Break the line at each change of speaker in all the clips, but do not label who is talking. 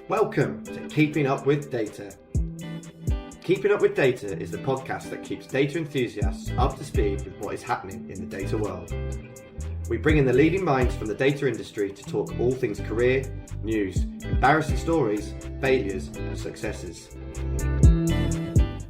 Welcome to Keeping Up with Data. Keeping Up with Data is the podcast that keeps data enthusiasts up to speed with what is happening in the data world. We bring in the leading minds from the data industry to talk all things career, news, embarrassing stories, failures and successes.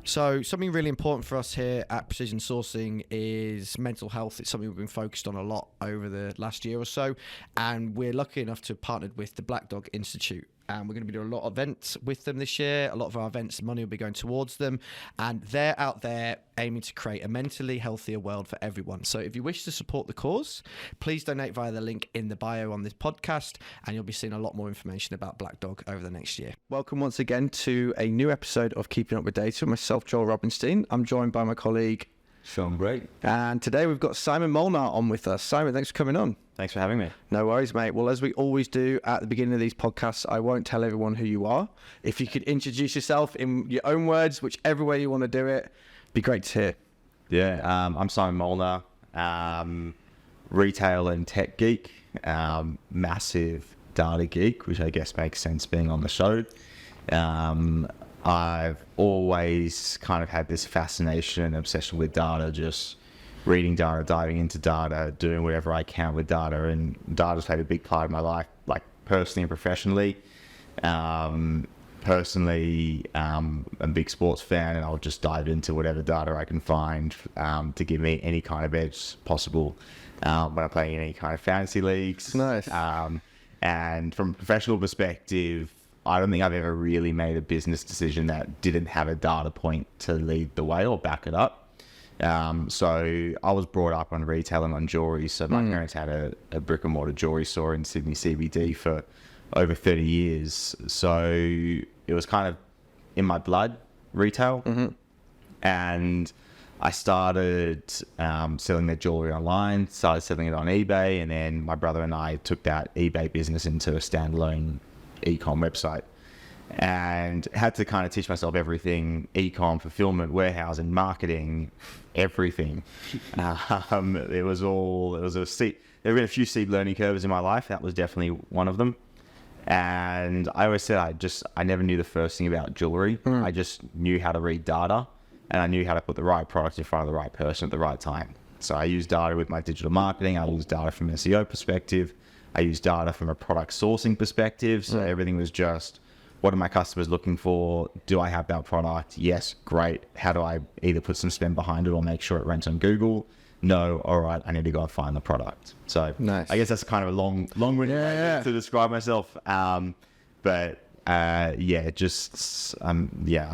So something really important for us here at Precision Sourcing is mental health. It's something we've been focused on a lot over the last year or so, and we're lucky enough to have partnered with the Black Dog Institute. And we're going to be doing a lot of events with them this year. A lot of our events, money will be going towards them. And they're out there aiming to create a mentally healthier world for everyone. So if you wish to support the cause, please donate via the link in the bio on this podcast, and you'll be seeing a lot more information about Black Dog over the next year. Welcome once again to a new episode of Keeping Up with Data. Myself, Joel Robinstein. I'm joined by my colleague,
Sean Great.
And today we've got Simon Molnar on with us. Simon, thanks for coming on.
Thanks for having me.
No worries, mate. Well, as we always do at the beginning of these podcasts, I won't tell everyone who you are. If you could introduce yourself in your own words, whichever way you want to do it, be great to hear.
Yeah, I'm Simon Molnar, retail and tech geek, massive data geek, which I guess makes sense being on the show. I've always kind of had this fascination and obsession with data, just reading data, diving into data, doing whatever I can with data, and data's played a big part of my life, like personally and professionally. Personally, I'm a big sports fan, and I'll just dive into whatever data I can find to give me any kind of edge possible when I'm playing in any kind of fantasy leagues.
Nice.
And from a professional perspective, I don't think I've ever really made a business decision that didn't have a data point to lead the way or back it up. So I was brought up on retail and on jewelry. So my parents had a brick-and-mortar jewellery store in Sydney CBD for over 30 years. So it was kind of in my blood, retail. And I started selling their jewellery online, started selling it on eBay. And then my brother and I took that eBay business into a standalone e-com website. And had to kind of teach myself everything: e-com, fulfillment, warehousing, marketing, everything. There have been a few steep learning curves in my life. That was definitely one of them. And I always said I never knew the first thing about jewelry. I just knew how to read data, and I knew how to put the right product in front of the right person at the right time. So I use data with my digital marketing. I use data from an SEO perspective. I use data from a product sourcing perspective. So everything was just, what are my customers looking for? Do I have that product? Yes, great. How do I either put some spend behind it or make sure it ranks on Google? No, all right, I need to go and find the product. So nice. I guess that's kind of a long-winded way to describe myself. I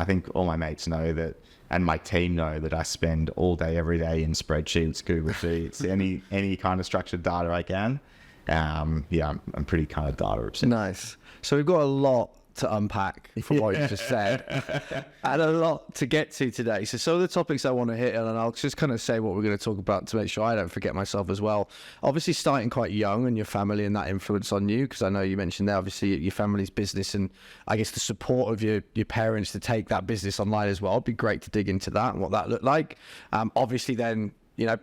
think all my mates know that, and my team know that I spend all day, every day in spreadsheets, Google Sheets, any kind of structured data I can. I'm pretty kind of data obsessed.
Nice. So we've got a lot to unpack from what you just said, and a lot to get to today. So some of the topics I want to hit on, and I'll just kind of say what we're going to talk about to make sure I don't forget myself as well. Obviously starting quite young, and your family and that influence on you, because I know you mentioned there obviously your family's business, and I guess the support of your parents to take that business online as well. It'd be great to dig into that and what that looked like. Obviously then,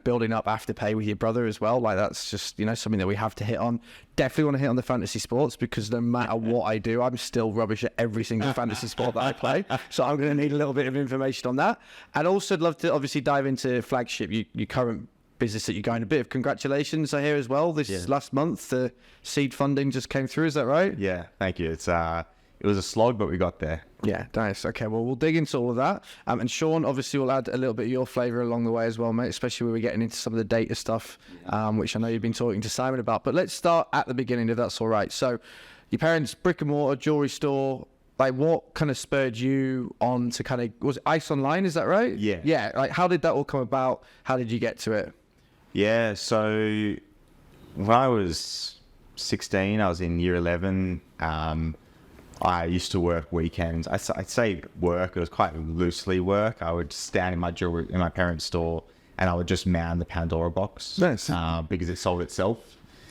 building up Afterpay with your brother as well. Like, that's just, something that we have to hit on. Definitely want to hit on the fantasy sports, because no matter what I do, I'm still rubbish at every single fantasy sport that I play. So I'm going to need a little bit of information on that. And also I'd love to obviously dive into Flagship, your current business that you're going. A bit of congratulations, I hear as well. This last month, the seed funding just came through. Is that right?
Yeah, thank you. It was a slog, but we got there.
Yeah, nice. Okay, well, we'll dig into all of that. And Sean, obviously, will add a little bit of your flavour along the way as well, mate, especially when we're getting into some of the data stuff, which I know you've been talking to Simon about. But let's start at the beginning, if that's all right. So your parents' brick-and-mortar jewellery store, like, what kind of spurred you on to kind of, was it Ice Online, is that right?
Yeah.
Yeah, like, how did that all come about? How did you get to it?
Yeah, so when I was 16, I was in year 11. I used to work weekends. I'd say work, it was quite loosely work. I would stand in my parents' store, and I would just man the Pandora box.
Nice.
Because it sold itself.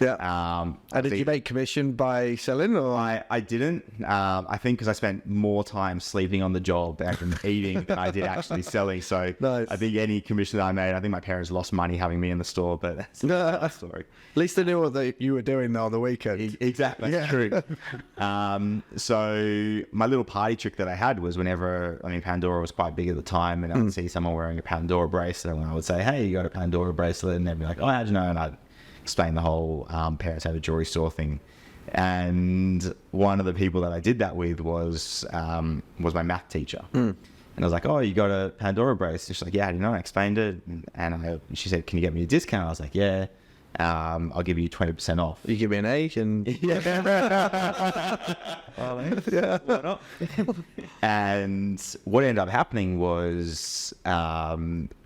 Yeah. And did you make commission by selling, or?
I didn't. I think because I spent more time sleeping on the job and eating than I did actually selling. So
Nice.
I think any commission that I made, I think my parents lost money having me in the store, but that's another story.
At least they knew what you were doing on the weekend.
Exactly. That's true. So my little party trick that I had was whenever, Pandora was quite big at the time, and I would see someone wearing a Pandora bracelet, and I would say, hey, you got a Pandora bracelet? And they'd be like, oh, how'd you know? And I'd explain the whole parents have a jewelry store thing. And one of the people that I did that with was my math teacher. And I was like, oh, you got a Pandora bracelet? She's like, yeah, how do you know? I explained it. And she said, can you get me a discount? I was like, yeah. I'll give you 20% off.
You give me an age and
yeah. Why not? And what ended up happening was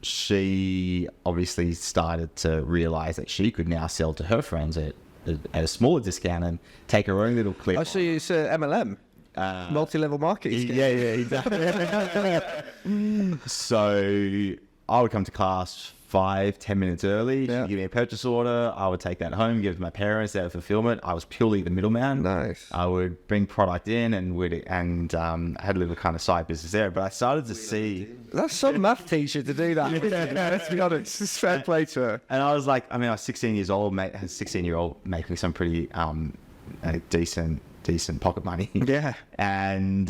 she obviously started to realize that she could now sell to her friends at a smaller discount and take her own little clip.
I see it's MLM. Multi-level marketing.
Yeah, exactly. So I would come to class 5-10 minutes early. She'd give me a purchase order. I would take that home, give it to my parents. They would fulfill it. I was purely the middleman.
Nice.
I would bring product in and had a little kind of side business there. But I started to see
that's some math teacher to do that. Let's be honest. It's fair play to her.
And I was like, I was 16 years old, mate. 16-year-old making some pretty decent pocket money.
Yeah.
And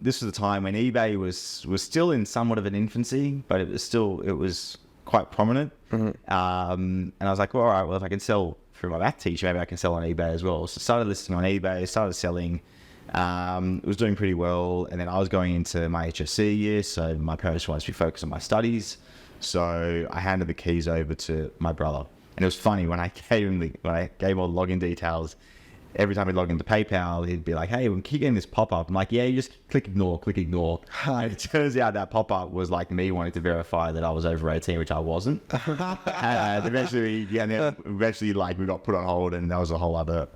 this was the time when eBay was still in somewhat of an infancy, but it was quite prominent. And I was like, well, all right, well, if I can sell through my math teacher, maybe I can sell on eBay as well. So started listing on eBay, started selling. It was doing pretty well. And then I was going into my HSC year, so my parents wanted to be focused on my studies. So I handed the keys over to my brother. And it was funny, when I gave all the login details, every time we log into PayPal, he'd be like, hey, we keep getting this pop-up. I'm like, yeah, you just click ignore. And it turns out that pop-up was like me wanting to verify that I was over 18, which I wasn't. Eventually like we got put on hold, and that was a whole other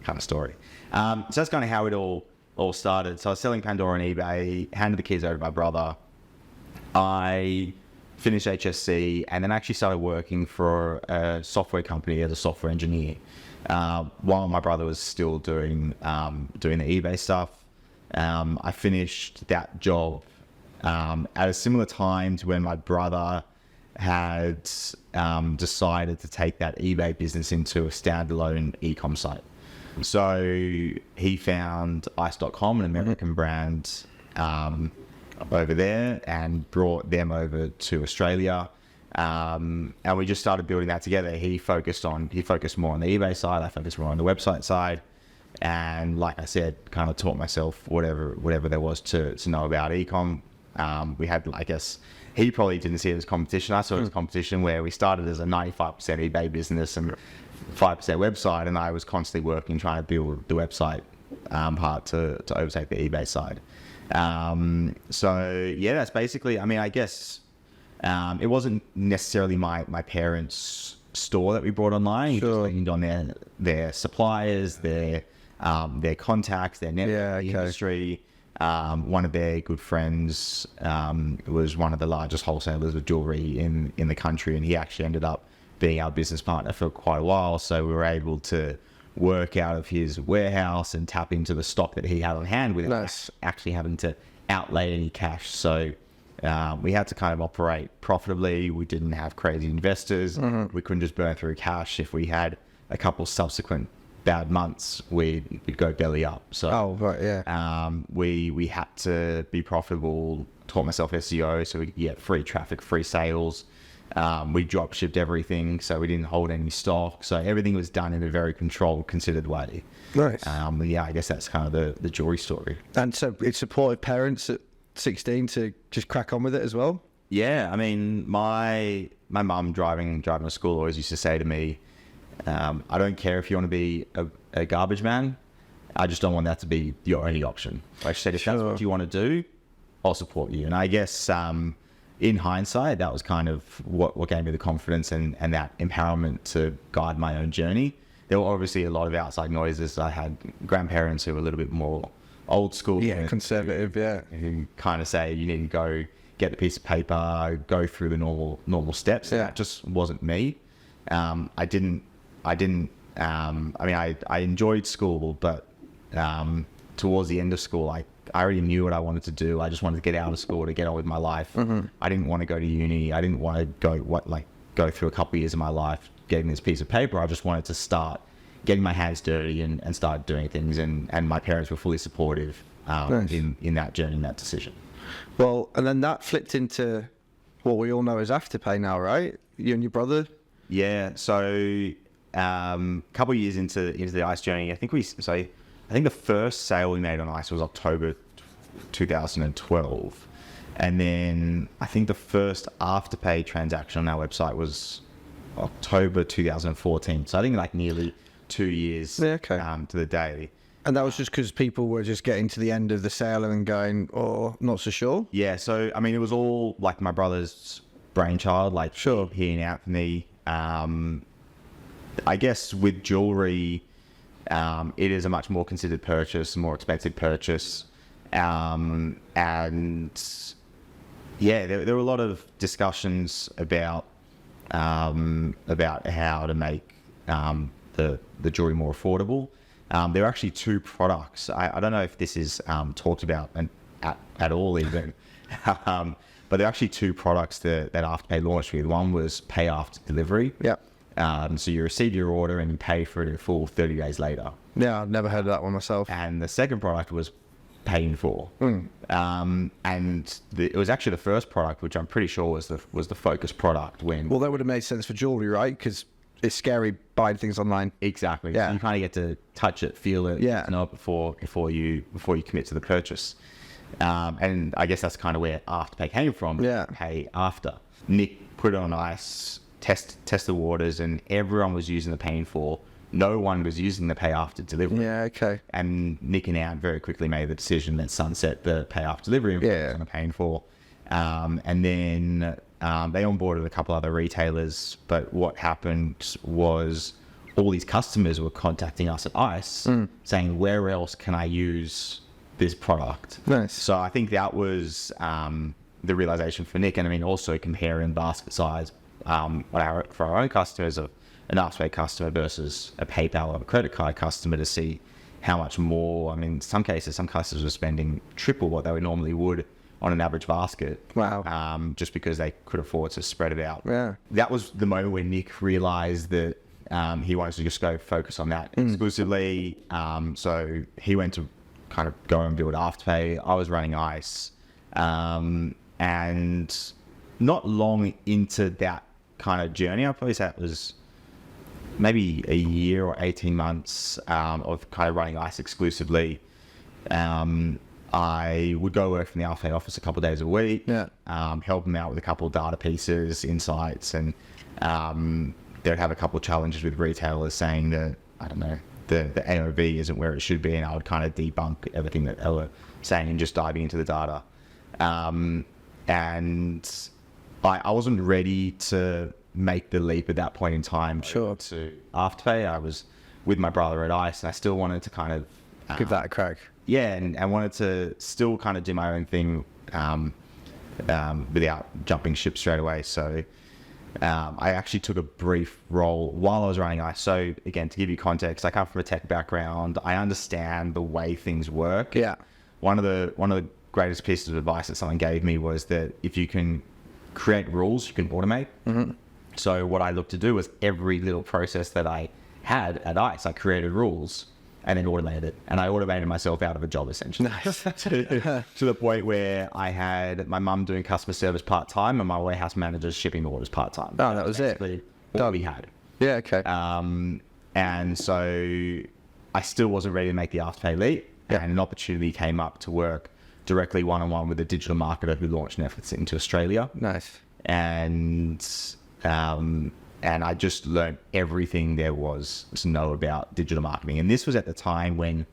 kind of story. So that's kind of how it all started. So I was selling Pandora on eBay, handed the keys over to my brother. I finished HSC, and then actually started working for a software company as a software engineer. While my brother was still doing the eBay stuff. I finished that job at a similar time to when my brother had decided to take that eBay business into a standalone e-com site. So he found ice.com, an American brand, over there, and brought them over to Australia. And we just started building that together. He focused more on the eBay side. I focused more on the website side. And like I said, kind of taught myself whatever there was to know about e-com. We had, I guess, he probably didn't see it as competition. I saw it as competition, where we started as a 95% eBay business and 5% website. And I was constantly working, trying to build the website part to overtake the eBay side. So yeah, that's basically, I guess, it wasn't necessarily my parents' store that we brought online. Sure. We just leaned on their suppliers, their contacts, their network, the industry. One of their good friends was one of the largest wholesalers of jewellery in the country, and he actually ended up being our business partner for quite a while. So we were able to work out of his warehouse and tap into the stock that he had on hand without actually having to outlay any cash. So we had to kind of operate profitably. We didn't have crazy investors. We couldn't just burn through cash. If we had a couple subsequent bad months, we'd go belly up. So we had to be profitable. Taught myself SEO so we could get free traffic, free sales. We drop shipped everything, so we didn't hold any stock. So everything was done in a very controlled, considered way. Nice. I guess that's kind of the jewelry story.
And so it supported parents at 16 to just crack on with it as well?
Yeah, my mum driving to school always used to say to me, I don't care if you want to be a garbage man, I just don't want that to be your only option. Like she said, if that's what you want to do, I'll support you. And I guess in hindsight, that was kind of what gave me the confidence and that empowerment to guide my own journey. There were obviously a lot of outside noises. I had grandparents who were a little bit more old school.
Yeah, conservative,
who kind of say you need to go get the piece of paper, go through the normal steps. Yeah. That just wasn't me. I didn't I mean, I enjoyed school, but towards the end of school, I already knew what I wanted to do. I just wanted to get out of school to get on with my life. I didn't want to go to uni. I didn't want to go through a couple of years of my life getting this piece of paper. I just wanted to start getting my hands dirty and start doing things. And my parents were fully supportive
Nice.
in that journey and that decision.
Well, and then that flipped into what we all know as Afterpay now, right? You and your brother?
Yeah. So a couple of years into the Ice journey, I think the first sale we made on Ice was October 2012. And then I think the first Afterpay transaction on our website was October 2014. So I think like nearly 2 years
Yeah, okay.
To the day.
And that was just because people were just getting to the end of the sale and then going, oh, not so sure?
Yeah. So, I mean, it was all like my brother's brainchild, like
Sure.
hearing out for me. I guess with jewelry, it is a much more considered purchase, more expensive purchase. And yeah, there were a lot of discussions about how to make the jewelry more affordable. There are actually two products. I don't know if this is talked about at all even, but there are actually two products that Afterpay launched with. One was pay after delivery.
Yeah.
So you receive your order and you pay for it in full 30 days later.
Yeah, I've never heard of that one myself.
And the second product was pay in full. And it was actually the first product, which I'm pretty sure was the focus product when.
Well, that would have made sense for jewelry, right? Because it's scary buying things online.
Exactly.
Yeah.
So you kind of get to touch it, feel it,
Yeah.
know it before you commit to the purchase. And I guess that's kind of where Afterpay came from.
Yeah.
Pay after. Nick put it on Ice, test the waters, and everyone was using the pay in full. No one was using the pay after delivery.
Yeah, okay.
And Nick and Ant very quickly made the decision that sunset the pay after delivery and focus on the pay in full. And then they onboarded a couple other retailers, but what happened was all these customers were contacting us at Ice saying, where else can I use this product?
Nice.
So I think that was the realization for Nick. And I mean, also comparing basket size for our own customers of an Afterpay customer versus a PayPal or a credit card customer to see how much more. I mean, in some cases, some customers were spending triple what they normally would on an average basket.
Wow.
Just because they could afford to spread it out.
Yeah.
That was the moment when Nick realized that he wanted to just go focus on that exclusively. So he went to kind of go and build Afterpay. I was running Ice. And not long into that kind of journey, I'd probably say it was maybe a year or 18 months of kind of running Ice exclusively. I would go work from the Afterpay office a couple of days a week, help them out with a couple of data pieces, insights, and they'd have a couple of challenges with retailers saying that, I don't know, the AOV isn't where it should be, and I would kind of debunk everything that they were saying and just diving into the data. And I wasn't ready to make the leap at that point in time
Sure.
to Afterpay. I was with my brother at Ice, and I still wanted to kind of
Give that a crack.
yeah, and I wanted to still kind of do my own thing without jumping ship straight away. So I actually took a brief role while I was running Ice. So again, to give you context, I come from a tech background. I understand the way things work.
Yeah.
One of the greatest pieces of advice that someone gave me was that if you can create rules, you can automate. So what I looked to do was every little process that I had at Ice, I created rules and then automated it. And I automated myself out of a job, essentially.
Nice.
to the point where I had my mum doing customer service part-time and my warehouse manager shipping orders part-time.
Oh, that was it.
Basically all we had.
Yeah, okay.
And so I still wasn't ready to make the Afterpay leap.
Yeah.
And an opportunity came up to work directly one-on-one with a digital marketer who launched Netflix into Australia.
Nice.
And I just learned everything there was to know about digital marketing. And this was at the time when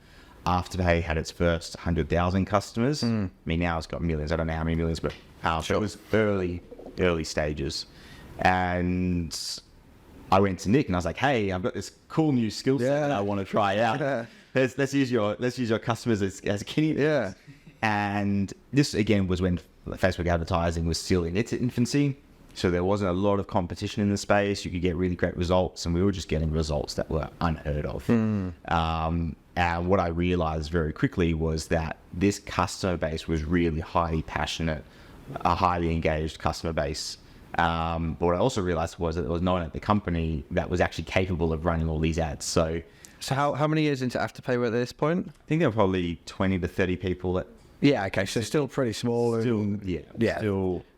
Afterpay had its first 100,000 customers. I mean, now it's got millions. I don't know how many millions, but so it was early stages. And I went to Nick and I was like, hey, I've got this cool new skill set that I want to try out. Let's use your customers as guinea pigs.
Yeah.
And this again was when Facebook advertising was still in its infancy. So there wasn't a lot of competition in the space. You could get really great results, and we were just getting results that were unheard of. And what I realized very quickly was that this customer base was really highly passionate, a highly engaged customer base. But what I also realized was that there was no one at the company that was actually capable of running all these ads. So
how many years into Afterpay were at this point?
I think there were probably 20 to 30 people that...
Yeah, okay, so still pretty small.
Still,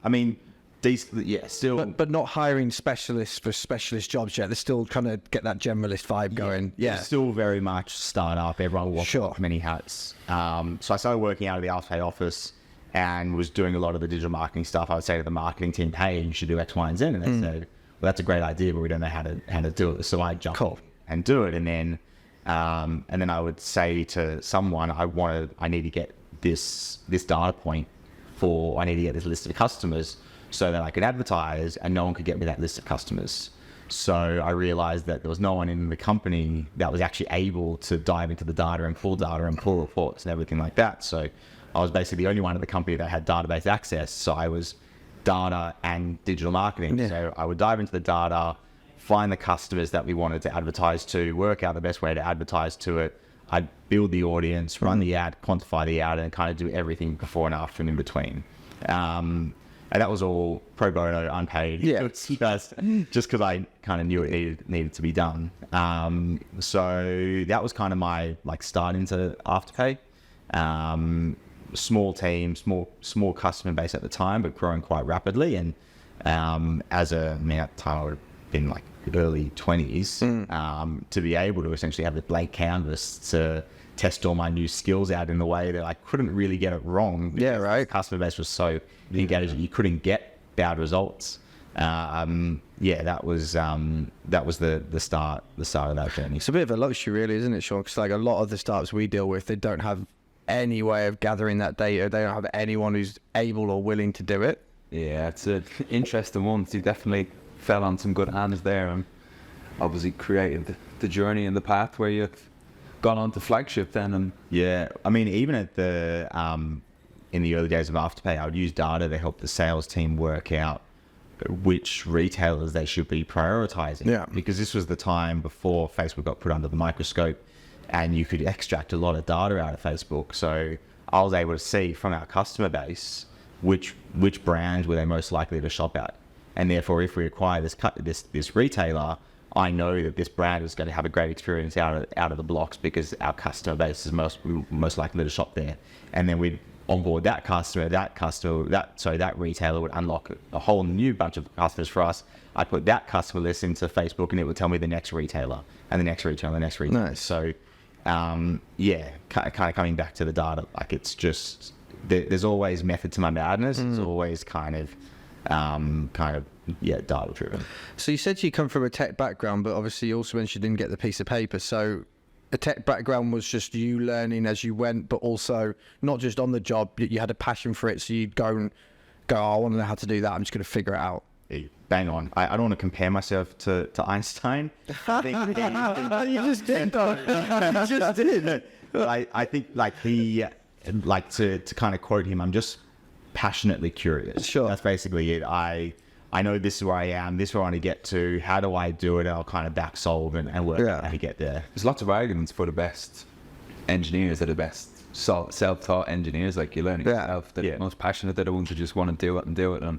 I mean, decent, still...
But not hiring specialists for specialist jobs yet. They still kind of get that generalist vibe going. Yeah.
Still very much startup. Everyone wore many hats. So I started working out of the Afterpay office and was doing a lot of the digital marketing stuff. I would say to the marketing team, hey, you should do X, Y, and Z. And they said, well, that's a great idea, but we don't know how to do it. So I jump in and do it. And then I would say to someone, I need to get this data point I need to get this list of customers so that I could advertise, and no one could get me that list of customers. So I realized that there was no one in the company that was actually able to dive into the data and pull reports and everything like that. So I was basically the only one at the company that had database access. So I was data and digital marketing. Yeah. So I would dive into the data, find the customers that we wanted to advertise to, work out the best way to advertise to it. I'd build the audience, run the ad, quantify the ad, and kind of do everything before and after and in between. And that was all pro bono, unpaid.
Yeah.
Just because I kind of knew it needed to be done. So that was kind of my start into Afterpay. Small team, small customer base at the time, but growing quite rapidly. And at the time I would have been early 20s, to be able to essentially have the blank canvas to test all my new skills out in the way that I couldn't really get it wrong.
Yeah, right.
The customer base was so engaged that you couldn't get bad results. That was the start of that journey.
It's a bit of a luxury, really, isn't it, Sean? Because a lot of the startups we deal with, they don't have any way of gathering that data. They don't have anyone who's able or willing to do it.
Yeah, it's an interesting one. You definitely fell on some good hands there, and obviously created the journey and the path where you've gone on to Flagship then. And
even at the in the early days of Afterpay, I would use data to help the sales team work out which retailers they should be prioritizing.
Yeah.
Because this was the time before Facebook got put under the microscope, and you could extract a lot of data out of Facebook. So I was able to see from our customer base which brands were they most likely to shop at. And therefore, if we acquire this retailer, I know that this brand is going to have a great experience out of the blocks because our customer base is most likely to shop there. And then we'd onboard that retailer would unlock a whole new bunch of customers for us. I'd put that customer list into Facebook, and it would tell me the next retailer and the next retailer and the next retailer.
Nice.
So, kind of coming back to the data, it's just there's always method to my madness. It's always kind of data driven.
So you said you come from a tech background, but obviously you also mentioned you didn't get the piece of paper. So a tech background was just you learning as you went, but also not just on the job. You had a passion for it, so you'd go, oh, I want to know how to do that. I'm just going to figure it out.
Bang on. I don't want to compare myself to Einstein. I think
You just did, though. You just did.
I think to kind of quote him, I'm just passionately curious.
Sure.
That's basically it. I know this is where I am, this is where I want to get to, how do I do it? And I'll kind of back solve and work out how to get there.
There's lots of arguments for the best engineers, that are the best self-taught engineers, you learn it yourself. They're most passionate, they're the ones who just want to do it and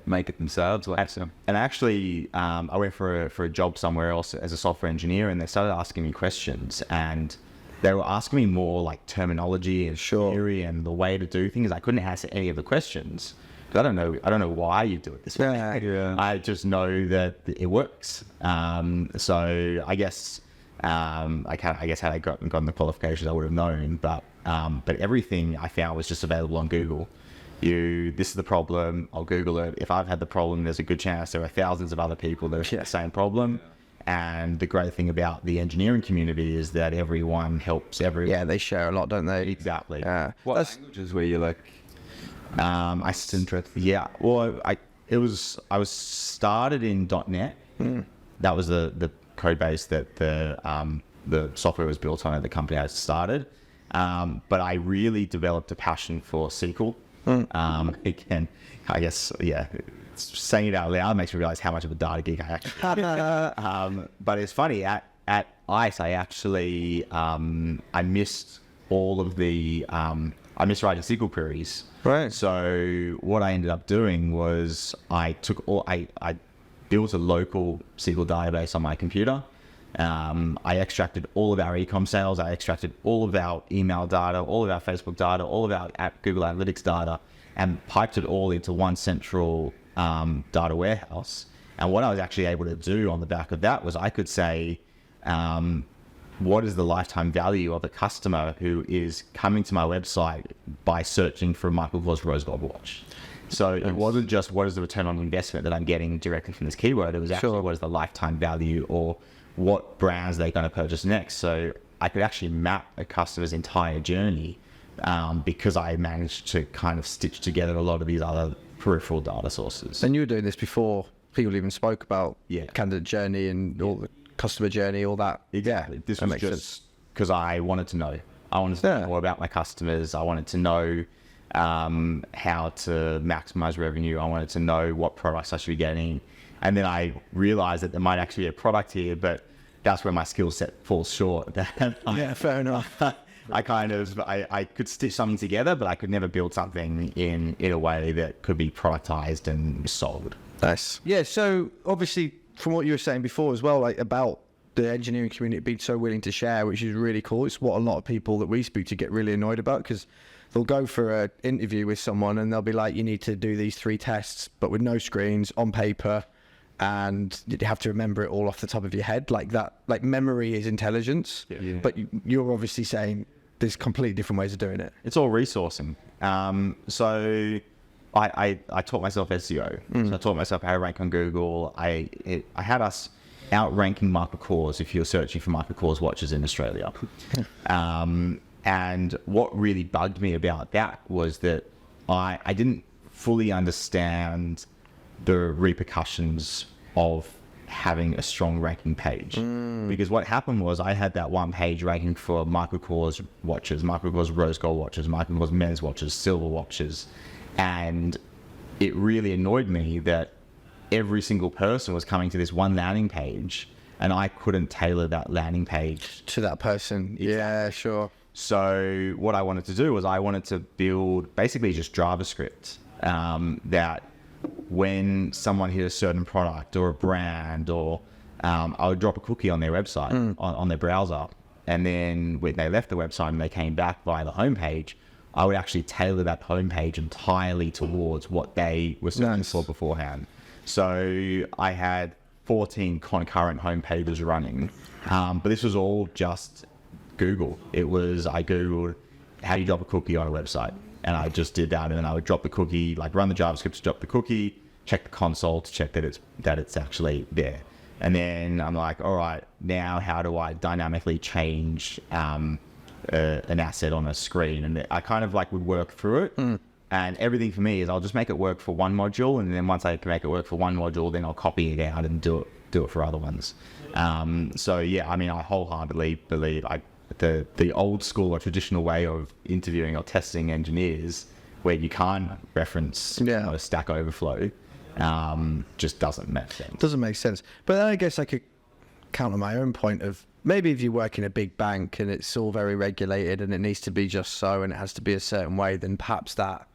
make it themselves. So.
And actually, I went for a job somewhere else as a software engineer, and they started asking me questions, and they were asking me more terminology and theory and the way to do things. I couldn't answer any of the questions. I don't know why you do it this way.
Yeah.
I just know that it works. So I guess had I gotten the qualifications, I would have known. But everything I found was just available on Google. This is the problem. I'll Google it. If I've had the problem, there's a good chance there are thousands of other people that have the same problem. And the great thing about the engineering community is that everyone helps everyone.
Yeah, they share a lot, don't they?
Exactly.
What languages were you
interested? Yeah. Well, I was started in .NET. That was the code base that the software was built on at the company I started. But I really developed a passion for SQL. Again, I guess, saying it out loud makes me realize how much of a data geek I actually am. But it's funny, at Ice, I actually, I missed all of the, I missed writing SQL queries.
Right.
So what I ended up doing was I built a local SQL database on my computer. I extracted all of our e-com sales. I extracted all of our email data, all of our Facebook data, all of our Google Analytics data, and piped it all into one central data warehouse. And what I was actually able to do on the back of that was I could say, what is the lifetime value of a customer who is coming to my website by searching for Michael Kors Rose Gold watch? So it wasn't just what is the return on investment that I'm getting directly from this keyword. It was actually what is the lifetime value, or what brands they're going to purchase next. So I could actually map a customer's entire journey because I managed to kind of stitch together a lot of these other peripheral data sources.
And you were doing this before people even spoke about
Yeah.
candidate journey and all the customer journey, all that.
Exactly.
Yeah,
This
that
was
makes
just
sense.
because I wanted to know. I wanted to know more about my customers. I wanted to know how to maximize revenue. I wanted to know what products I should be getting. And then I realized that there might actually be a product here, but that's where my skill set falls short.
Yeah, fair enough.
I could stitch something together, but I could never build something in a way that could be productized and sold.
Nice. Yeah, so obviously from what you were saying before as well, like about the engineering community being so willing to share, which is really cool. It's what a lot of people that we speak to get really annoyed about, because they'll go for an interview with someone and they'll be like, you need to do these 3 tests, but with no screens, on paper, and you have to remember it all off the top of your head. Like that, like memory is intelligence, but you're obviously saying there's completely different ways of doing it.
It's all resourcing. So I taught myself SEO. So I taught myself how to rank on Google. I had us outranking Michael Kors if you're searching for Michael Kors watches in Australia. And what really bugged me about that was that I didn't fully understand the repercussions of having a strong ranking page. Because what happened was I had that one page ranking for Michael Kors watches, Michael Kors rose gold watches, Michael Kors men's watches, silver watches. And it really annoyed me that every single person was coming to this one landing page and I couldn't tailor that landing page
To that person. Yeah, sure.
So what I wanted to do was I wanted to build basically just JavaScript that when someone hit a certain product or a brand, or I would drop a cookie on their website, on their browser, and then when they left the website and they came back via the homepage, I would actually tailor that homepage entirely towards what they were searching for beforehand. So I had 14 concurrent homepages running, but this was all just Google. It was, I Googled, how do you drop a cookie on a website? And I just did that, and then I would drop the cookie, like run the JavaScript to drop the cookie, check the console to check that it's actually there. And then I'm like, all right, now how do I dynamically change an asset on a screen? And I kind of like would work through it. And everything for me is I'll just make it work for one module, and then once I can make it work for one module, then I'll copy it out and do it for other ones. So yeah, I mean, I wholeheartedly believe the old school or traditional way of interviewing or testing engineers, where you can't reference a Stack Overflow, just doesn't make sense.
Doesn't make sense. But then I guess I could counter my own point of, maybe if you work in a big bank and it's all very regulated and it needs to be just so, and it has to be a certain way, then perhaps that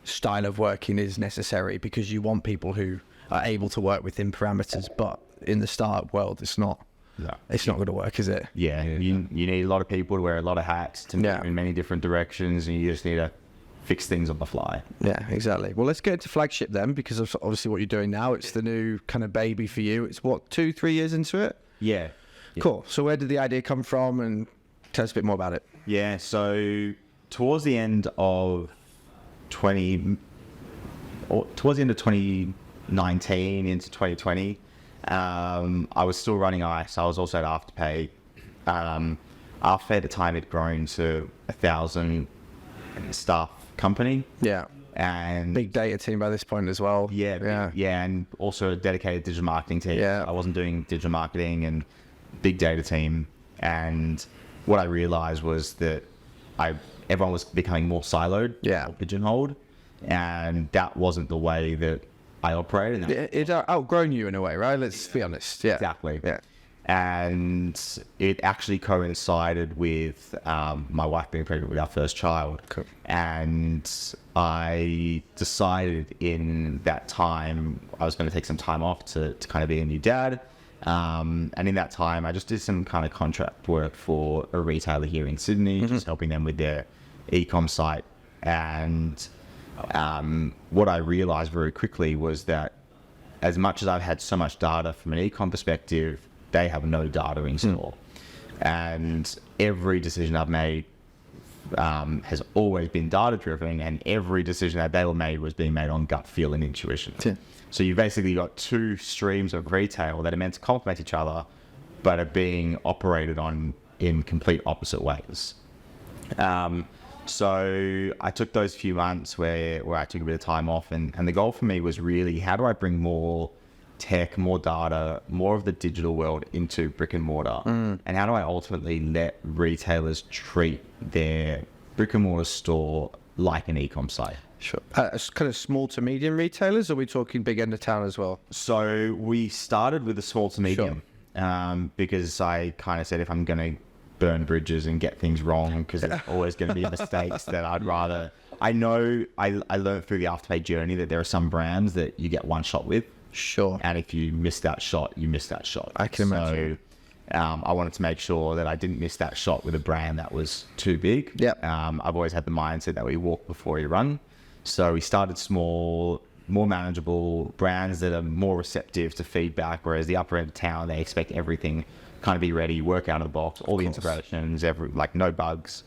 style of working is necessary because you want people who are able to work within parameters. But in the startup world, it's not. It's not going to work, is it?
Yeah. You need a lot of people to wear a lot of hats to move in many different directions, and you just need to fix things on the fly.
Yeah, exactly. Well, let's get into Flagship then, because of obviously what you're doing now. It's the new kind of baby for you. It's what, 2-3 years into it?
Yeah.
Cool. So where did the idea come from, and tell us a bit more about it?
Yeah. So towards the end of 2019 into 2020, I was still running Ice. I was also at Afterpay. Afterpay at the time had grown to 1,000 staff company.
Yeah.
And
big data team by this point as well.
Yeah, and also a dedicated digital marketing team.
Yeah.
I wasn't doing digital marketing, and big data team. And what I realized was that everyone was becoming more siloed, more pigeonholed, and that wasn't the way that I operated. And
It outgrown you in a way, right? Let's be honest. Yeah.
Exactly.
Yeah.
And it actually coincided with my wife being pregnant with our first child.
Cool.
And I decided in that time I was going to take some time off to kind of be a new dad. And in that time, I just did some kind of contract work for a retailer here in Sydney, just helping them with their e-com site. And what I realized very quickly was that as much as I've had so much data from an e-com perspective, they have no data in store. And every decision I've made has always been data driven, and every decision that they were made was being made on gut feel and intuition. Yeah. So you've basically got two streams of retail that are meant to complement each other, but are being operated on in complete opposite ways. So I took those few months where I took a bit of time off, and the goal for me was really, how do I bring more tech, more data, more of the digital world into brick and mortar? And how do I ultimately let retailers treat their brick and mortar store like an e-com site?
Sure. Kind of small to medium retailers, or are we talking big end of town as well?
So we started with the small to medium, because I kind of said, if I'm going to burn bridges and get things wrong, because there's always going to be mistakes, that I'd rather... I know I learned through the Afterpay journey that there are some brands that you get one shot with.
Sure.
And if you miss that shot, you miss that shot.
I can imagine.
So I wanted to make sure that I didn't miss that shot with a brand that was too big.
Yep.
I've always had the mindset that we walk before we run. So we started small, more manageable brands that are more receptive to feedback, whereas the upper end of town, they expect everything kind of be ready, work out of the box, all the integrations, no bugs.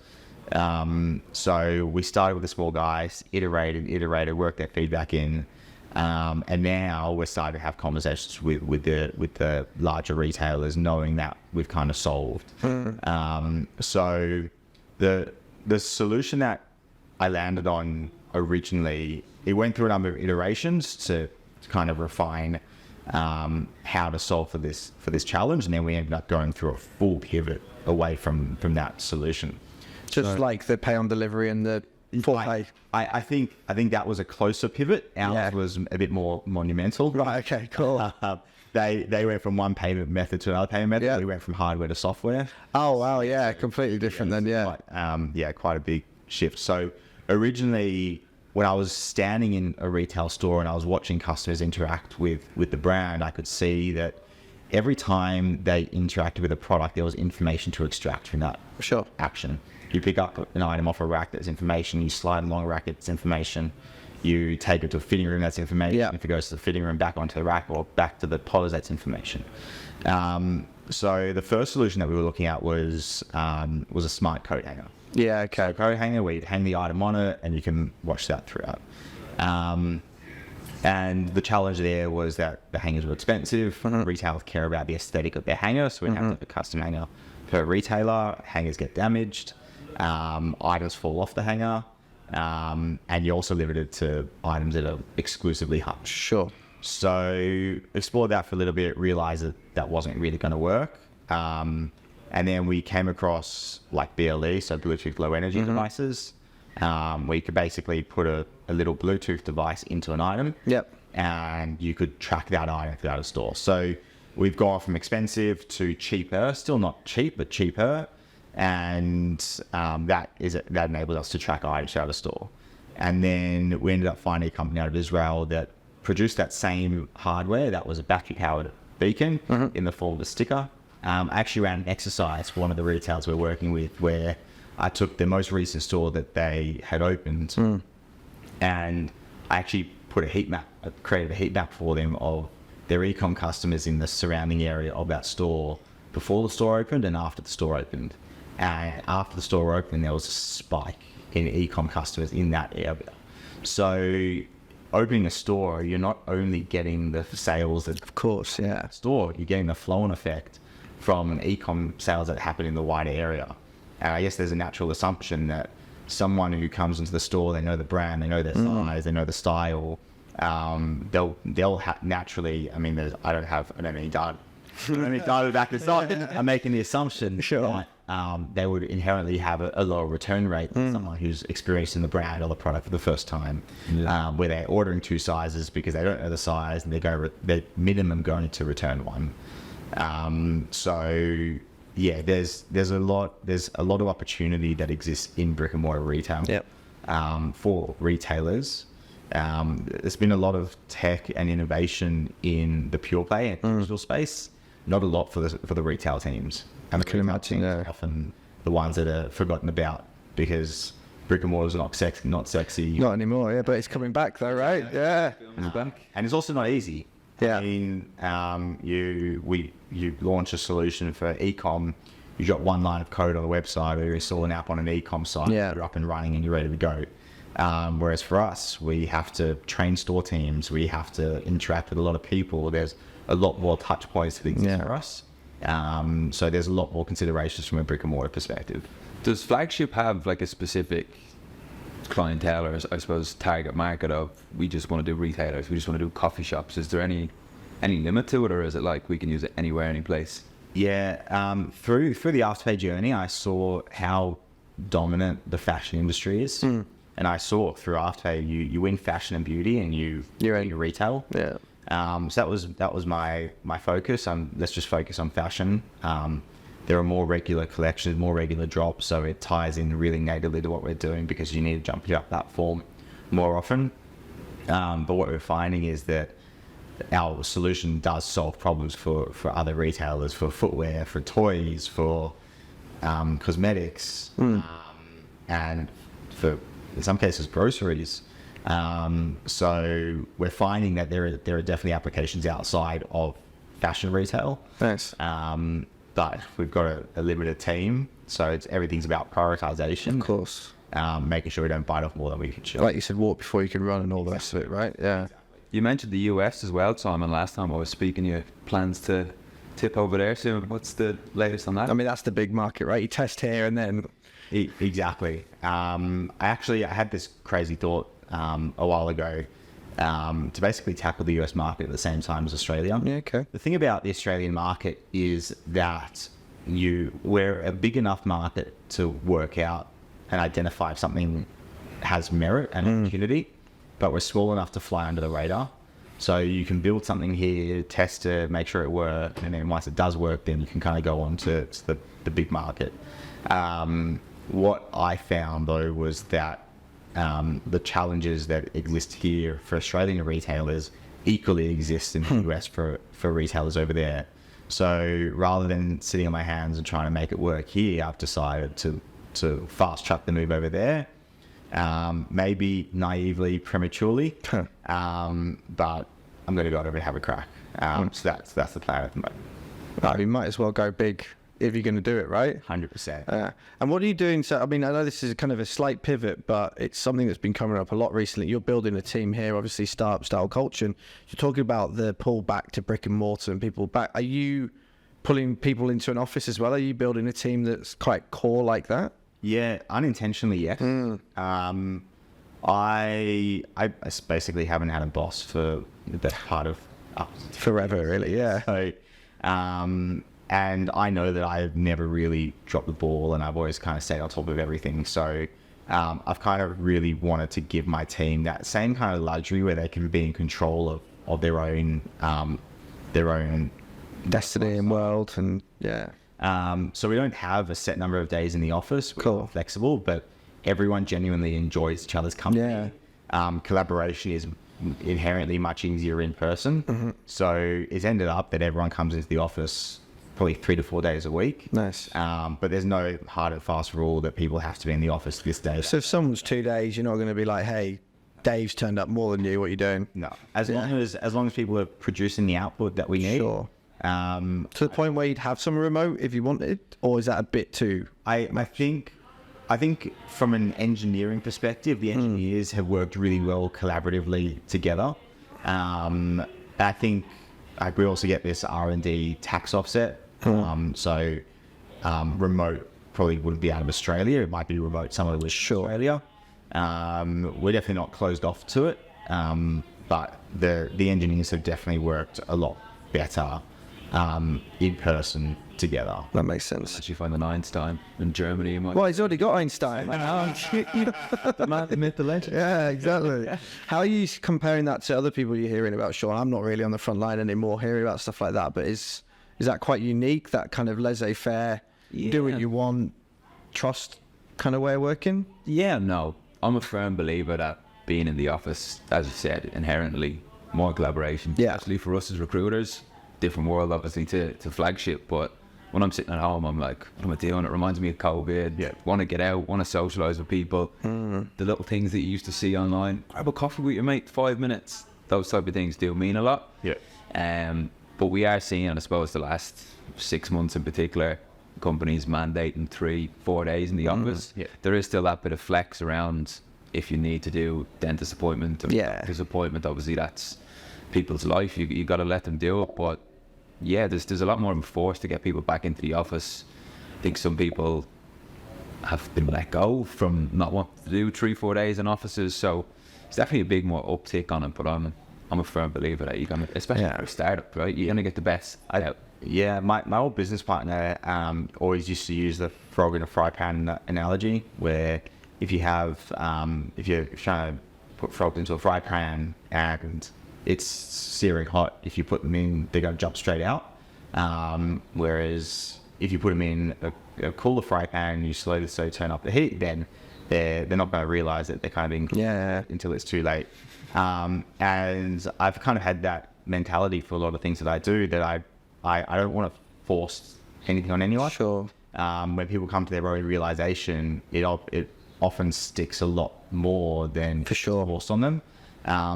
So we started with the small guys, iterated, worked that feedback in. And now we're starting to have conversations with the larger retailers, knowing that we've kind of solved. So the solution that I landed on originally, it went through a number of iterations to kind of refine how to solve for this challenge, and then we ended up going through a full pivot away from that solution.
Just like the pay on delivery and the
I think that was a closer pivot. Ours was a bit more monumental.
Right. Okay. Cool.
They went from one payment method to another payment method.
Yeah.
We went from hardware to software.
Oh wow. Yeah. Completely different then. Yeah.
Quite a big shift. So originally, when I was standing in a retail store and I was watching customers interact with the brand, I could see that every time they interacted with a product, there was information to extract from that action. You pick up an item off a rack, that's information. You slide along a rack, it's information. You take it to a fitting room, that's information. If it goes to the fitting room, back onto the rack or back to the pose, that's information. So the first solution that we were looking at was a smart coat hanger.
Yeah, okay.
So a coat hanger where you'd hang the item on it and you can watch that throughout. And the challenge there was that the hangers were expensive. Retailers care about the aesthetic of their hanger, so we have to have a custom hanger per retailer. Hangers get damaged. Items fall off the hanger, and you're also limited to items that are exclusively hung.
Sure.
So explored that for a little bit, realized that wasn't really going to work. And then we came across like BLE, so Bluetooth Low Energy devices, where you could basically put a little Bluetooth device into an item.
Yep.
And you could track that item throughout a store. So we've gone from expensive to cheaper, still not cheap, but cheaper. And that enables us to track items out of the store. And then we ended up finding a company out of Israel that produced that same hardware. That was a battery-powered beacon in the form of a sticker. I actually ran an exercise for one of the retailers we're working with, where I took the most recent store that they had opened, and I actually put created a heat map for them of their e-com customers in the surrounding area of that store before the store opened and after the store opened. And after the store opened, there was a spike in e-com customers in that area. So opening a store, you're not only getting the sales that store, you're getting the flow-on effect from an e-com sales that happen in the wider area. And I guess there's a natural assumption that someone who comes into the store, they know the brand, they know their size, they know the style, they'll naturally, I don't have any data. I don't have any data to back this up. I'm making the assumption they would inherently have a lower return rate than someone who's experiencing the brand or the product for the first time, where they're ordering 2 sizes because they don't know the size and they're minimum going to return 1. So yeah, there's a lot of opportunity that exists in brick and mortar retail for retailers. There's been a lot of tech and innovation in the pure play and digital space, not a lot for the retail teams. And the retail teams are often the ones that are forgotten about because brick and mortar is not sexy.
Not anymore, yeah, but it's coming back though, right? Yeah.
And it's also not easy.
Yeah.
I mean, you launch a solution for e-com, you've got 1 line of code on the website, or you install an app on an e-com site, you're up and running and you're ready to go. Whereas for us, we have to train store teams, we have to interact with a lot of people. There's a lot more touch points that exist for us. So there's a lot more considerations from a brick and mortar perspective.
Does Flagship have like a specific clientele, or I suppose target market of we just want to do retailers, we just want to do coffee shops? Is there any limit to it, or is it like we can use it anywhere, any place?
Yeah, through the Afterpay journey, I saw how dominant the fashion industry is. And I saw through Afterpay, you win fashion and beauty, and you're in retail.
Yeah.
So that was my focus. Let's just focus on fashion. There are more regular collections, more regular drops, so it ties in really natively to what we're doing because you need to jump your platform more often. But what we're finding is that our solution does solve problems for other retailers, for footwear, for toys, for cosmetics, and for, in some cases, groceries. So we're finding that there are definitely applications outside of fashion retail.
Nice.
But we've got a limited team, so everything's about prioritization.
Of course.
Making sure we don't bite off more than we can chew.
Like you said, walk before you can run and all the rest of it, right? Yeah.
You mentioned the US as well, Simon, last time I was speaking. You plans to tip over there soon. What's the latest on that?
I mean, that's the big market, right? You test here and then...
Exactly. I had this crazy thought a while ago to basically tackle the US market at the same time as Australia.
Yeah, okay.
The thing about the Australian market is that we're a big enough market to work out and identify if something has merit and opportunity, but we're small enough to fly under the radar. So you can build something here, test it, make sure it works, and then once it does work, then you can kind of go on to the big market. What I found though was that the challenges that exist here for Australian retailers equally exist in the US for retailers over there. So rather than sitting on my hands and trying to make it work here, I've decided to fast track the move over there. Maybe naively, prematurely, but I'm going to go over and have a crack. So that's the plan at the moment.
You might as well go big if you're going to do it, right?
100%.
And what are you doing? So, I mean, I know this is kind of a slight pivot, but it's something that's been coming up a lot recently. You're building a team here, obviously, startup style culture. And you're talking about the pull back to brick and mortar and people back. Are you pulling people into an office as well? Are you building a team that's quite core like that?
Yeah, unintentionally, yes. I basically haven't had a boss for the best part of
forever, really. Yeah.
So, and I know that I've never really dropped the ball, and I've always kind of stayed on top of everything. So I've kind of really wanted to give my team that same kind of luxury where they can be in control of their own
destiny and world, and yeah.
So we don't have a set number of days in the office. We're flexible, but everyone genuinely enjoys each other's company. Yeah. Collaboration is inherently much easier in person. So it's ended up that everyone comes into the office probably 3 to 4 days a week.
Nice.
But there's no hard and fast rule that people have to be in the office this day.
So if someone's 2 days, you're not going to be like, hey, Dave's turned up more than you, what are you doing?
No. As long as people are producing the output that we need.
Sure. To the point where you'd have some remote if you wanted, or is that a bit too?
I think from an engineering perspective, the engineers have worked really well collaboratively together. I think we also get this R&D tax offset. So remote probably wouldn't be out of Australia. It might be remote somewhere with Australia. We're definitely not closed off to it. But the engineers have definitely worked a lot better in person together.
That makes sense.
Actually find an Einstein in Germany. You might.
Well, he's already got Einstein.
The man, the myth, the legend.
Yeah, exactly. How are you comparing that to other people you're hearing about, Sean? I'm not really on the front line anymore hearing about stuff like that, but is that quite unique, that kind of laissez-faire, do what you want, trust kind of way of working?
Yeah, no. I'm a firm believer that being in the office, as I said, inherently more collaboration.
Yeah.
Especially for us as recruiters, different world obviously to Flagship, but when I'm sitting at home, I'm like, what am I doing? It reminds me of COVID.
Yeah.
Want to get out, want to socialise with people. The little things that you used to see online. Grab a coffee with your mate, 5 minutes. Those type of things do mean a lot.
Yeah.
But we are seeing, I suppose, the last 6 months in particular, companies mandating 3-4 days in the office.
Yeah.
There is still that bit of flex around if you need to do dentist appointment or doctor's appointment. Obviously, that's people's life. You got to let them do it. But yeah, there's a lot more of a force to get people back into the office. I think some people have been let go from not wanting to do 3-4 days in offices. So it's definitely a big more uptick on it. But I'm a firm believer that you're gonna, especially for a startup, right? You're gonna get the best out.
Yeah, my old business partner always used to use the frog in a fry pan analogy, where if you're trying to put frogs into a fry pan and it's searing hot, if you put them in, they're going to jump straight out. Whereas if you put them in a cooler fry pan and you slowly turn up the heat, then they're not going to realize that they're kind of being until it's too late. And I've kind of had that mentality for a lot of things that I do, that I don't want to force anything on anyone.
Sure.
When people come to their own realization, it often sticks a lot more than
For sure.
forced on them.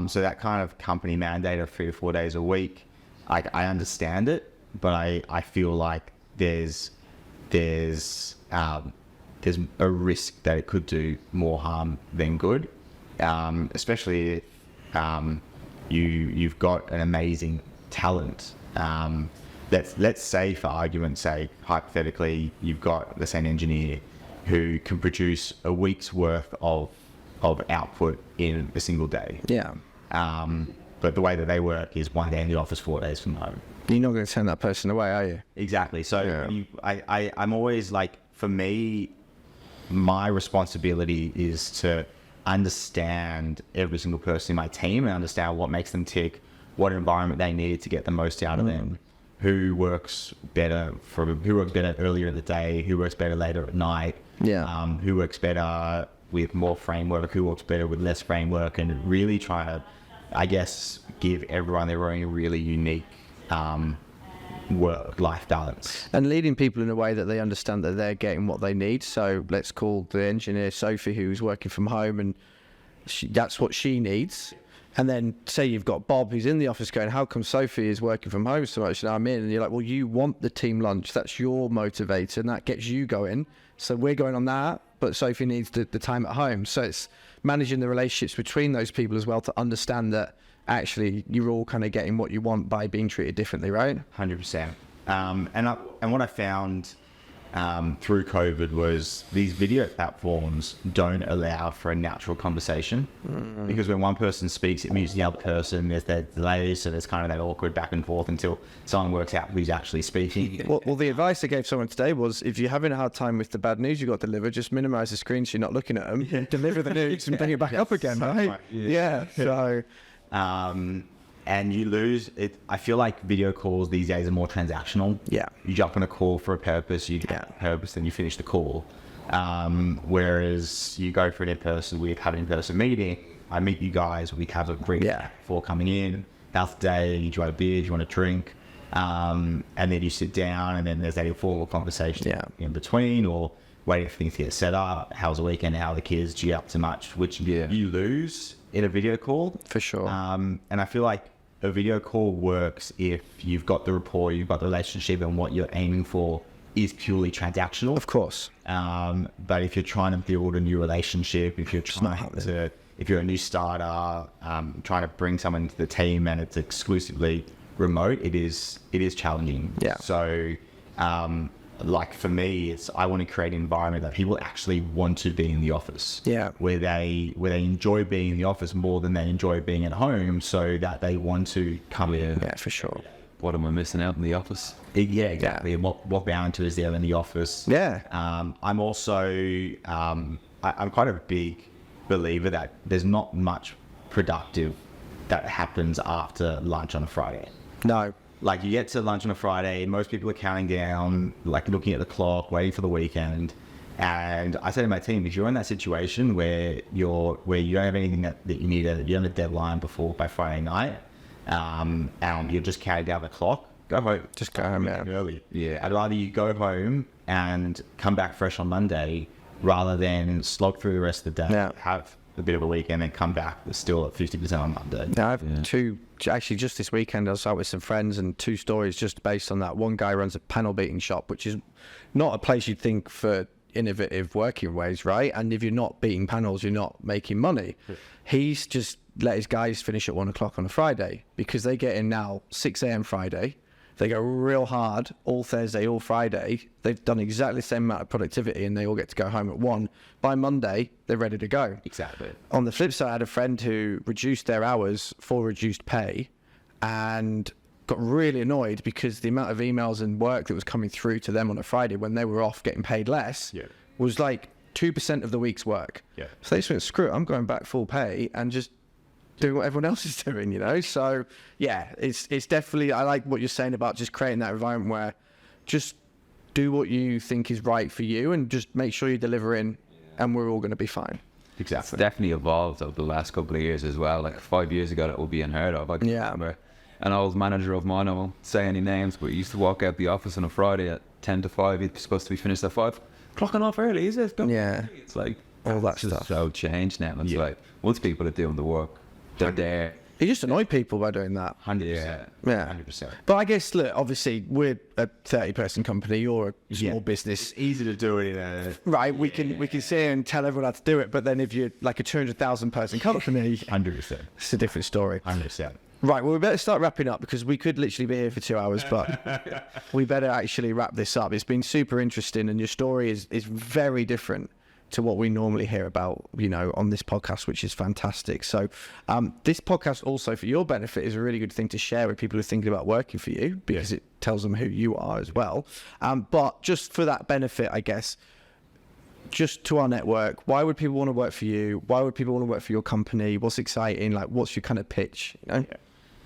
So that kind of company mandate of 3 to 4 days a week, I understand it, but I feel like there's a risk that it could do more harm than good, especially if you've got an amazing talent. Let's say, for argument's sake, hypothetically, you've got, let's say, an engineer who can produce a week's worth of output in a single day.
Yeah.
But the way that they work is 1 day in the office, 4 days from home.
You're not going to turn that person away, are you?
Exactly. So
Yeah.
I'm always like, for me, my responsibility is to understand every single person in my team and understand what makes them tick, what environment they need to get the most out of them, who works better earlier in the day, who works better later at night, who works better with more framework, who works better with less framework, and really try to, I guess, give everyone their own really unique work-life balance.
And leading people in a way that they understand that they're getting what they need. So let's call the engineer Sophie, who's working from home, and that's what she needs. And then say you've got Bob, who's in the office, going, how come Sophie is working from home so much and I'm in? And you're like, well, you want the team lunch. That's your motivator, and that gets you going. So we're going on that, but Sophie needs the time at home. So it's managing the relationships between those people as well, to understand that actually you're all kind of getting what you want by being treated differently, right?
100%. And what I found through COVID was these video platforms don't allow for a natural conversation, because when one person speaks, it mutes the other person. There's that delay, so there's kind of that awkward back and forth until someone works out who's actually speaking.
Well, the advice I gave someone today was, if you're having a hard time with the bad news you got to deliver, just minimize the screen so you're not looking at them, deliver the news and bring it back up again, right? Yeah. So...
and you lose it. I feel like video calls these days are more transactional.
Yeah.
You jump on a call for a purpose, you have a purpose, then you finish the call. Whereas you go for an in-person, we have an in-person meeting, I meet you guys, we have a brief before coming in, how's the day, do you want a beer, do you want a drink? And then you sit down, and then there's that informal conversation in between, or waiting for things to get set up, how's the weekend, how are the kids, do you get up to much, which you lose in a video call.
For sure.
And I feel like a video call works if you've got the rapport, you've got the relationship, and what you're aiming for is purely transactional.
Of course.
But if you're trying to build a new relationship, if you're if you're a new starter, trying to bring someone to the team and it's exclusively remote, it is challenging.
Yeah.
So, like for me, I want to create an environment that people actually want to be in the office.
Yeah.
Where they enjoy being in the office more than they enjoy being at home, so that they want to come in.
Yeah, for sure.
what am I missing out in the office?
Yeah, exactly. And what boundary is there in the office?
Yeah.
I'm also, I'm quite a big believer that there's not much productive that happens after lunch on a Friday.
No.
Like, you get to lunch on a Friday, most people are counting down, like looking at the clock, waiting for the weekend. And I say to my team, if you're in that situation where you don't have anything that you need, you have a deadline by Friday night, and you're just counting down the clock, go home.
Just go home, yeah.
Early.
Yeah.
I'd rather you go home and come back fresh on Monday rather than slog through the rest of the day,
Yeah.
have a bit of a weekend, and come back still at 50% on Monday.
Now, I have two, actually just this weekend I was out with some friends, and 2 stories just based on that. One guy runs a panel beating shop, which is not a place you'd think for innovative working ways, right? And if you're not beating panels, you're not making money. He's just let his guys finish at 1 o'clock on a Friday, because they get in now 6 a.m. Friday. They go real hard all Thursday, all Friday. They've done exactly the same amount of productivity, and they all get to go home at 1. By Monday, they're ready to go.
Exactly.
On the flip side, I had a friend who reduced their hours for reduced pay and got really annoyed because the amount of emails and work that was coming through to them on a Friday when they were off getting paid less was like 2% of the week's work.
Yeah.
So they just went, screw it, I'm going back full pay and just doing what everyone else is doing, you know? So yeah, it's definitely, I like what you're saying about just creating that environment where just do what you think is right for you and just make sure you're delivering, and we're all going to be fine.
It's
Exactly.
definitely evolved over the last couple of years as well. Like 5 years ago, that would be unheard of. I can remember an old manager of mine, I won't say any names, but he used to walk out the office on a Friday at 10 to 5. He's supposed to be finished at 5. Clocking off early, is it?
Yeah.
It's like
all that
it's just
stuff.
so changed now. It's like once people are doing the work, they're there.
You just annoy people by doing that.
100%.
Yeah.
100%.
But I guess, look, obviously we're a 30-person company, you're a small business.
It's easy to do it in a...
Right, we can sit here and tell everyone how to do it, but then if you're like a 200,000 person company,
100%.
it's a different story.
100%.
Right, well, we better start wrapping up because we could literally be here for 2 hours, but we better actually wrap this up. It's been super interesting, and your story is very different to what we normally hear about, you know, on this podcast, which is fantastic. So this podcast also, for your benefit, is a really good thing to share with people who are thinking about working for you, because it tells them who you are as well. But just for that benefit, I guess, just to our network, why would people want to work for you? Why would people want to work for your company? What's exciting? Like, what's your kind of pitch, you know?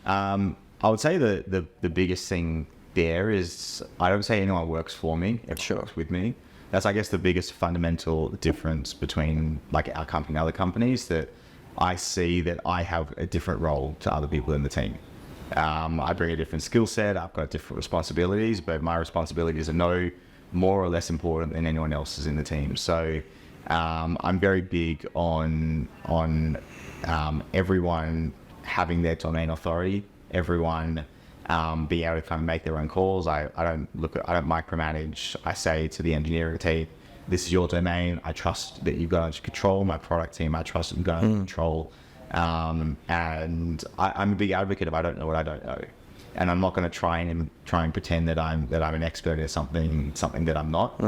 I would say the biggest thing there is, I don't say anyone works for me, everyone works with me. That's, I guess, the biggest fundamental difference between like our company and other companies, that I see that I have a different role to other people in the team. I bring a different skill set, I've got different responsibilities, but my responsibilities are no more or less important than anyone else's in the team. So I'm very big on everyone having their domain authority, everyone being able to kind of make their own calls. I don't micromanage. I say to the engineering team, this is your domain. I trust that you've got under control. My product team, I trust that you've got under control. And I'm a big advocate of I don't know what I don't know. And I'm not going to try and pretend that I'm an expert at something that I'm not.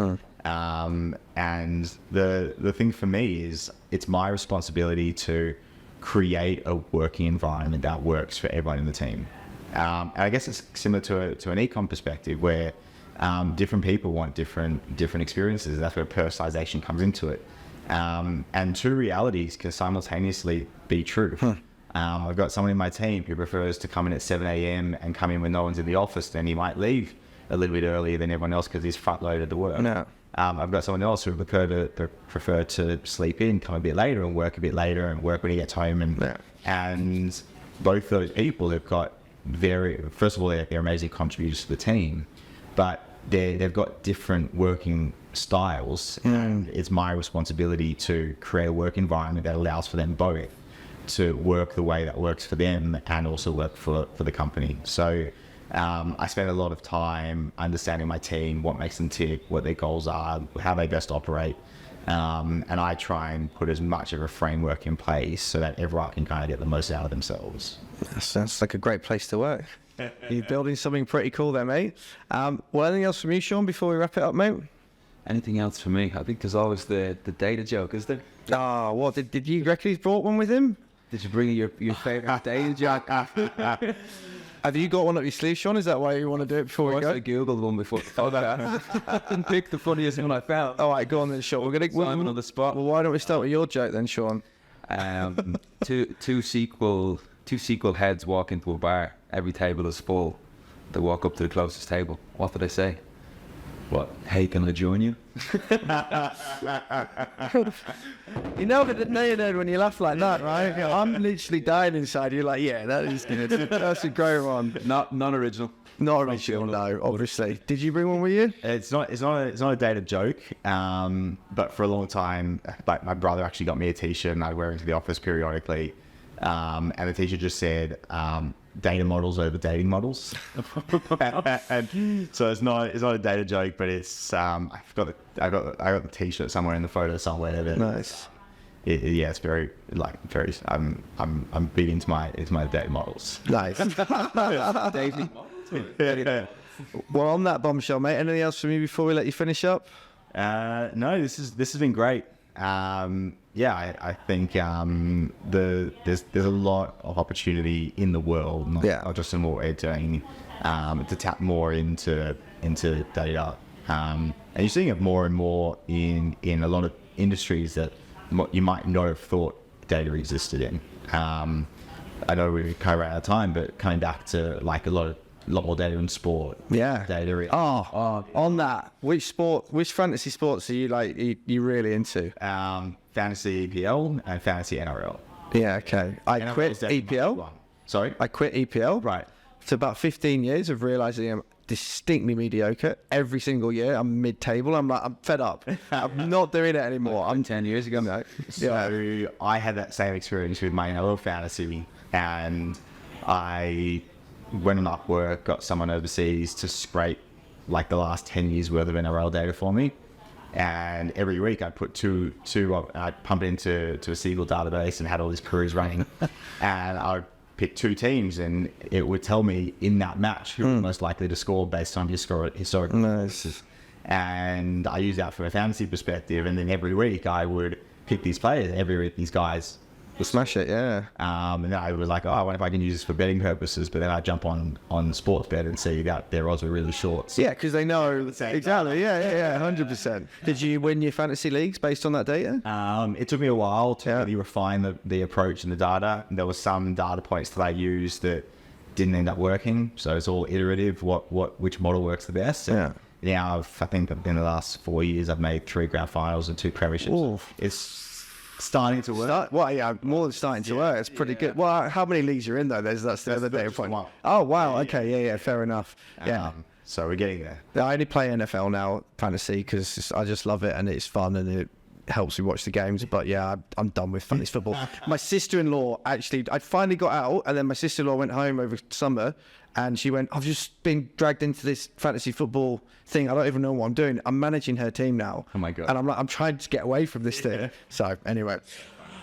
And the thing for me is, it's my responsibility to create a working environment that works for everyone in the team. And I guess it's similar to an e-com perspective, where different people want different experiences. That's where personalization comes into it. And two realities can simultaneously be true. I've got someone in my team who prefers to come in at 7 a.m. and come in when no one's in the office. Then he might leave a little bit earlier than everyone else because he's front-loaded the work.
No.
I've got someone else who prefer to sleep in, come a bit later and work a bit later and work when he gets home. And both those people have got first of all, they're amazing contributors to the team, but they've got different working styles. And it's my responsibility to create a work environment that allows for them both to work the way that works for them and also work for the company. So I spend a lot of time understanding my team, what makes them tick, what their goals are, how they best operate. And I try and put as much of a framework in place so that everyone can kind of get the most out of themselves.
That sounds like a great place to work. You're building something pretty cool there, mate. Well, anything else from you, Sean, before we wrap it up, mate?
Anything else for me? I think there's always the data joke, is there?
Oh, what? Did you reckon he's brought one with him?
Did you bring your favourite data joke?
Have you got one up your sleeve, Sean? Is that why you want to do it before we go?
I googled one before. And picked the funniest one I found.
All right, go on then, Sean. We're gonna
Simon on the spot.
Well, why don't we start with your joke then, Sean?
Two sequel heads walk into a bar. Every table is full. They walk up to the closest table. What do they say? What? Hey, can I join you?
You know when you laugh like that, right? I'm literally dying inside. You're like, yeah, that is good. That's a great one.
Non-original.
Not original, no, obviously. Did you bring one with you?
It's not a dated joke. But for a long time, like my brother actually got me a T-shirt, and I wear it to the office periodically. And the T-shirt just said, "Data models over dating models." And so it's not a data joke, but it's I got the T-shirt somewhere in the photo somewhere. But
Nice.
It's very I'm big into my data models.
Nice.
Dating.
Well, on that bombshell, mate, anything else for me before we let you finish up?
No, this has been great. I think there's a lot of opportunity in the world, not just in what we're doing, to tap more into data. And you're seeing it more and more in a lot of industries that you might not have thought data existed in. I know we're kind of out of time, but coming back to like a lot more data in sport.
Yeah.
Data.
On that, which fantasy sports are you really into?
Fantasy EPL and fantasy NRL.
Yeah, okay. I quit EPL.
Sorry?
I quit EPL.
Right.
For about 15 years of realising I'm distinctly mediocre. Every single year I'm mid-table. I'm fed up. I'm not doing it anymore. I'm
10 years ago.
No.
So I had that same experience with my NRL fantasy, and I went on Upwork, got someone overseas to scrape like the last 10 years worth of NRL data for me. And every week I'd put I'd pump it into a SQL database and had all these queries running. And I'd pick two teams, and it would tell me in that match who was most likely to score based on historical.
Nice.
And I use that from a fantasy perspective. And then every week I would pick these players. Every week these guys
Smash it, yeah.
And then I was like, I wonder if I can use this for betting purposes. But then I jump on Sportsbet and see that their odds were really short. So
Yeah, because they know exactly. Yeah, 100%. Did you win your fantasy leagues based on that data?
it took me a while to really refine the approach and the data. And there were some data points that I used that didn't end up working. So it's all iterative. Which model works the best?
Yeah.
Now I think in the last 4 years I've made 3 grand finals and 2 premierships.
Ooh.
It's starting to work.
More than starting to work. It's pretty good. Well, how many leagues you're in though? That's the other data point.
One.
Oh wow. Okay. Yeah. Fair enough. Yeah.
So we're getting there.
I only play NFL now, fantasy, because I just love it and it's fun and it helps me watch the games. But yeah, I'm done with fantasy football. My sister-in-law actually, I finally got out, and then my sister-in-law went home over summer, and she went, "I've just been dragged into this fantasy football thing. I don't even know what I'm doing. I'm managing her team now."
Oh my God.
And I'm like, I'm trying to get away from this thing. So anyway.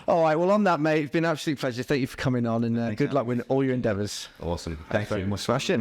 All right, well, on that, mate, it's been an absolute pleasure. Thank you for coming on, and good luck with all your endeavours.
Awesome. Thanks very much.
Smashing.